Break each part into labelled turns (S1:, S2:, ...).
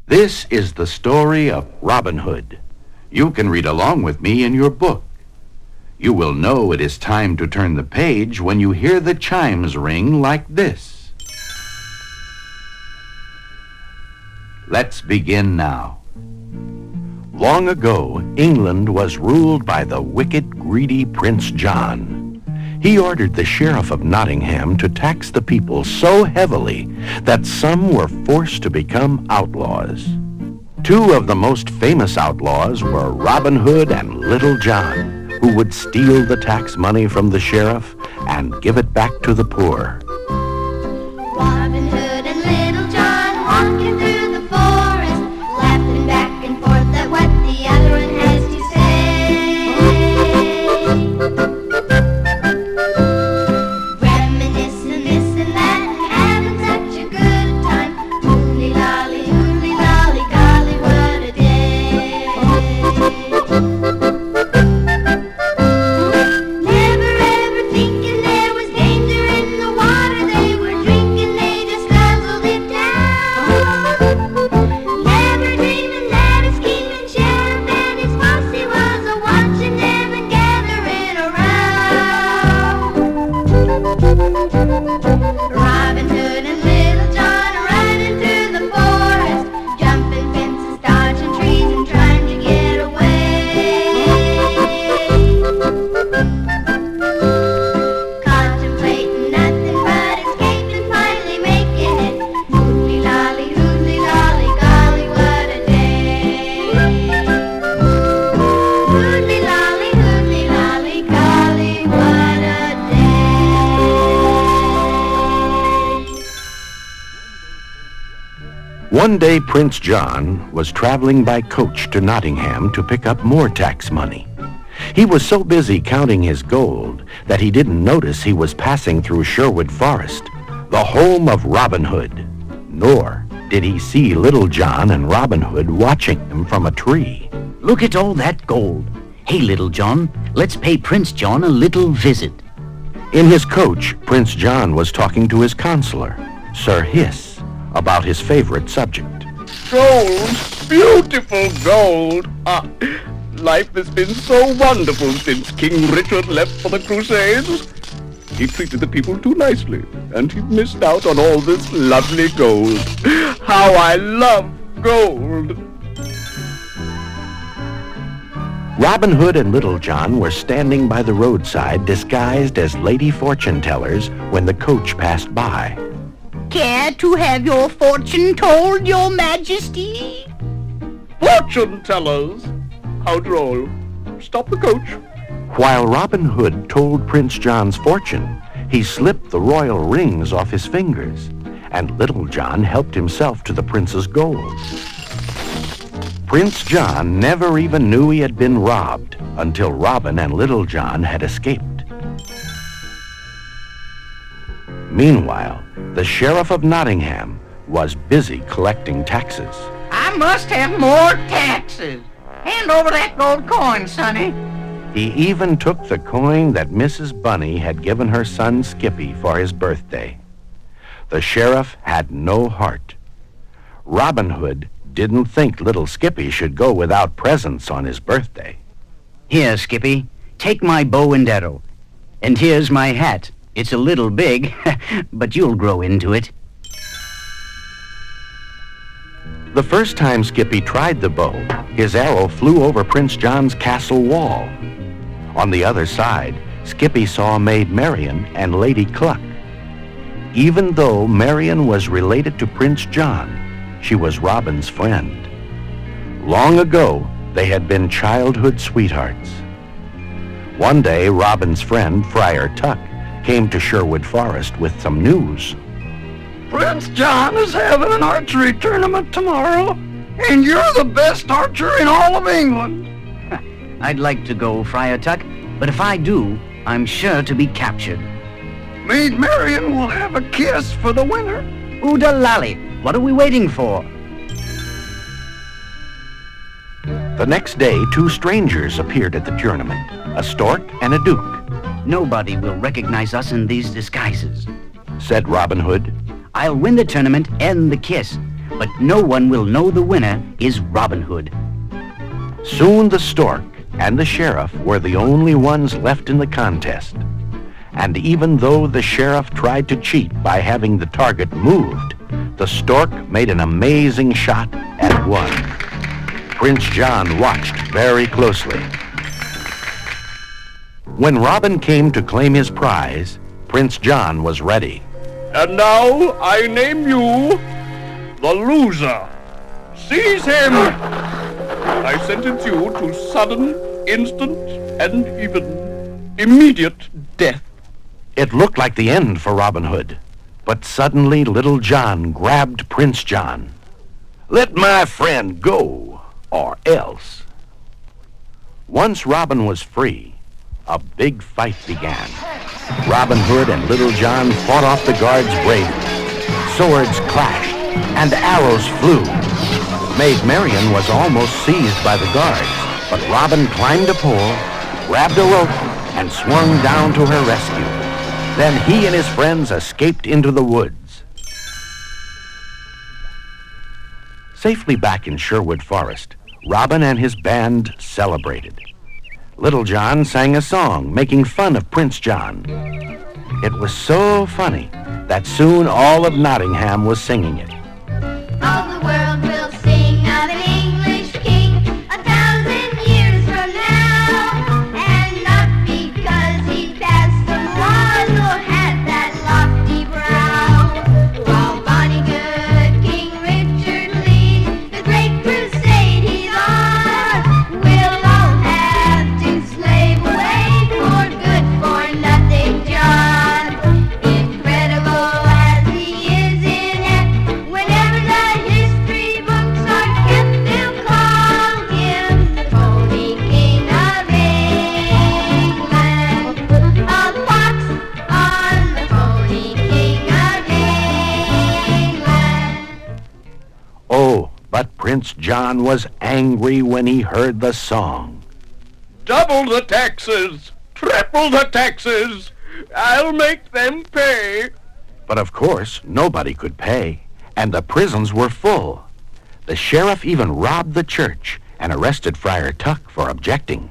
S1: This is the story of Robin Hood. You can read along with me in your book. You will know it is time to turn the page when you hear the chimes ring like this. Let's begin now. Long ago, England was ruled by the wicked, greedy Prince John. He ordered the sheriff of Nottingham to tax the people so heavily that some were forced to become outlaws. Two of the most famous outlaws were Robin Hood and Little John, who would steal the tax money from the sheriff and give it back to the poor.
S2: Robin Hood and Little John walking through the forest, laughing back and forth at what the other one has to say. Reminiscing this and that and having such a good time. Hooly lolly, golly, what a day. Never ever thinking there was danger in the water they were drinking, they just guzzled it down. Never dreaming that a scheming sheriff and his posse was a-watching them and gathering around. Robin Hood and Little John riding through the forest, jumping fences, dodging trees and trying to get away. Contemplating nothing but escaping, finally making it. Hooly lolly, golly, what a day. Hooly lolly, golly, what a day.
S1: One day, Prince John was traveling by coach to Nottingham to pick up more tax money. He was so busy counting his gold that he didn't notice he was passing through Sherwood Forest, the home of Robin Hood. Nor did he see Little John and Robin Hood watching him from a tree.
S3: Look at all that gold. Hey, Little John, let's pay Prince John a little visit.
S1: In his coach, Prince John was talking to his counselor, Sir Hiss, about his favorite subject.
S4: Gold, beautiful gold. Life has been so wonderful since King Richard left for the Crusades. He treated the people too nicely, and he missed out on all this lovely gold. How I love gold!
S1: Robin Hood and Little John were standing by the roadside disguised as lady fortune tellers when the coach passed by.
S3: Care to have your fortune told, your majesty?
S4: Fortune tellers! How droll. Stop the coach.
S1: While Robin Hood told Prince John's fortune, he slipped the royal rings off his fingers, and Little John helped himself to the prince's gold. Prince John never even knew he had been robbed until Robin and Little John had escaped. Meanwhile, the sheriff of Nottingham was busy collecting taxes.
S3: I must have more taxes. Hand over that gold coin, Sonny.
S1: He even took the coin that Mrs. Bunny had given her son Skippy for his birthday. The sheriff had no heart. Robin Hood didn't think little Skippy should go without presents on his birthday.
S3: Here, Skippy, take my bow and arrow. And here's my hat. It's a little big, but you'll grow into it.
S1: The first time Skippy tried the bow, his arrow flew over Prince John's castle wall. On the other side, Skippy saw Maid Marian and Lady Cluck. Even though Marian was related to Prince John, she was Robin's friend. Long ago, they had been childhood sweethearts. One day, Robin's friend, Friar Tuck, came to Sherwood Forest with some news.
S4: Prince John is having an archery tournament tomorrow, and you're the best archer in all of England.
S3: I'd like to go, Friar Tuck, but if I do, I'm sure to be captured.
S4: Maid Marian will have a kiss for the winner.
S3: Ooda lolly, what are we waiting for?
S1: The next day, two strangers appeared at the tournament, a stork and a duke.
S3: Nobody will recognize us in these disguises,
S1: said Robin Hood.
S3: I'll win the tournament and the kiss, but no one will know the winner is Robin Hood.
S1: Soon the stork and the sheriff were the only ones left in the contest. And even though the sheriff tried to cheat by having the target moved, the stork made an amazing shot and won. Prince John watched very closely. When Robin came to claim his prize, Prince John was ready.
S4: And now I name you the loser. Seize him! I sentence you to sudden, instant, and even immediate death.
S1: It looked like the end for Robin Hood, but suddenly Little John grabbed Prince John. "Let my friend go, or else." Once Robin was free, a big fight began. Robin Hood and Little John fought off the guards bravely. Swords clashed, and arrows flew. Maid Marian was almost seized by the guards, but Robin climbed a pole, grabbed a rope, and swung down to her rescue. Then he and his friends escaped into the woods. Safely back in Sherwood Forest, Robin and his band celebrated. Little John sang a song making fun of Prince John. It was so funny that soon all of Nottingham was singing it.
S2: All the world will sing of an English king 1,000 years from now. And not because he passed some laws or had that lofty brow. While bonny good King Richard leads the great crusade he's on, we'll all have to slave away for good for nothing John. Incredible as he is in act, whenever the history books are kept, they'll call him the pony king of England. A fox on the pony king of England.
S1: Oh, but Prince John was angry when he heard the song.
S4: Double the taxes! Triple the taxes! I'll make them pay!
S1: But of course, nobody could pay, and the prisons were full. The sheriff even robbed the church and arrested Friar Tuck for objecting.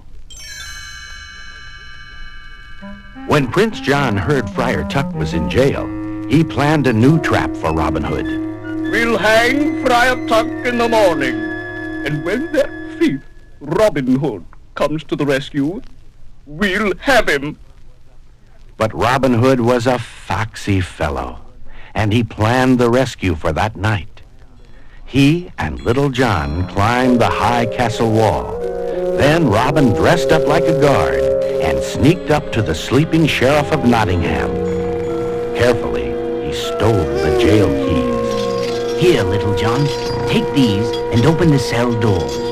S1: When Prince John heard Friar Tuck was in jail, he planned a new trap for Robin Hood.
S4: We'll hang Friar Tuck in the morning, and when that thief, Robin Hood, comes to the rescue, we'll have him.
S1: But Robin Hood was a foxy fellow, and he planned the rescue for that night. He and Little John climbed the high castle wall. Then Robin dressed up like a guard and sneaked up to the sleeping sheriff of Nottingham. Carefully, he stole the jail keys.
S3: Here, Little John, take these and open the cell doors.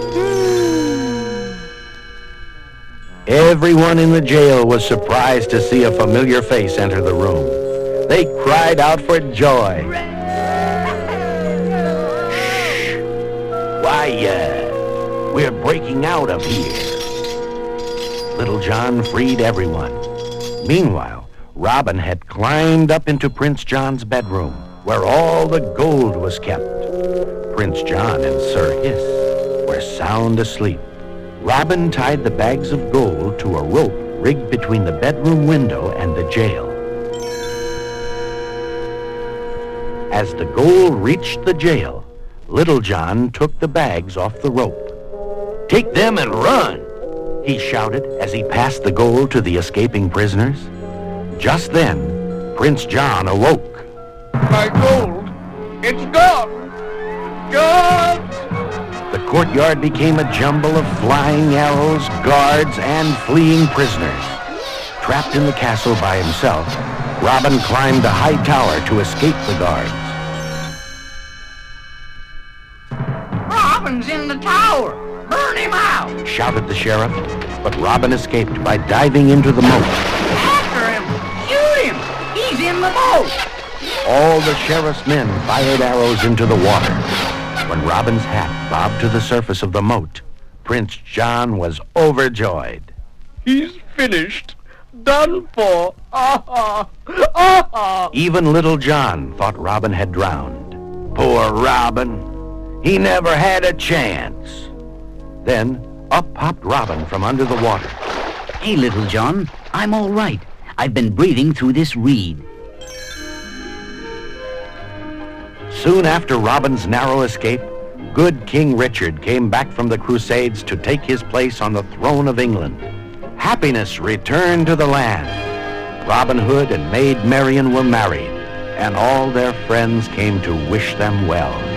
S1: Everyone in the jail was surprised to see a familiar face enter the room. They cried out for joy. Shh! Quiet! We're breaking out of here. Little John freed everyone. Meanwhile, Robin had climbed up into Prince John's bedroom, where all the gold was kept. Prince John and Sir Hiss were sound asleep. Robin tied the bags of gold to a rope rigged between the bedroom window and the jail. As the gold reached the jail, Little John took the bags off the rope. "Take them and run!" he shouted as he passed the gold to the escaping prisoners. Just then, Prince John awoke.
S4: My gold! It's gone! Gone!
S1: The courtyard became a jumble of flying arrows, guards, and fleeing prisoners. Trapped in the castle by himself, Robin climbed a high tower to escape the guards.
S3: Robin's in the tower! Burn him out!
S1: Shouted the sheriff, but Robin escaped by diving into the moat.
S3: After him! Shoot him! He's in the boat!
S1: All the sheriff's men fired arrows into the water. When Robin's hat bobbed to the surface of the moat, Prince John was overjoyed.
S4: He's finished. Done for. Ah ha! Ah ha!
S1: Even Little John thought Robin had drowned. Poor Robin. He never had a chance. Then up popped Robin from under the water.
S3: Hey, Little John, I'm all right. I've been breathing through this reed.
S1: Soon after Robin's narrow escape, good King Richard came back from the Crusades to take his place on the throne of England. Happiness returned to the land. Robin Hood and Maid Marian were married, and all their friends came to wish them well.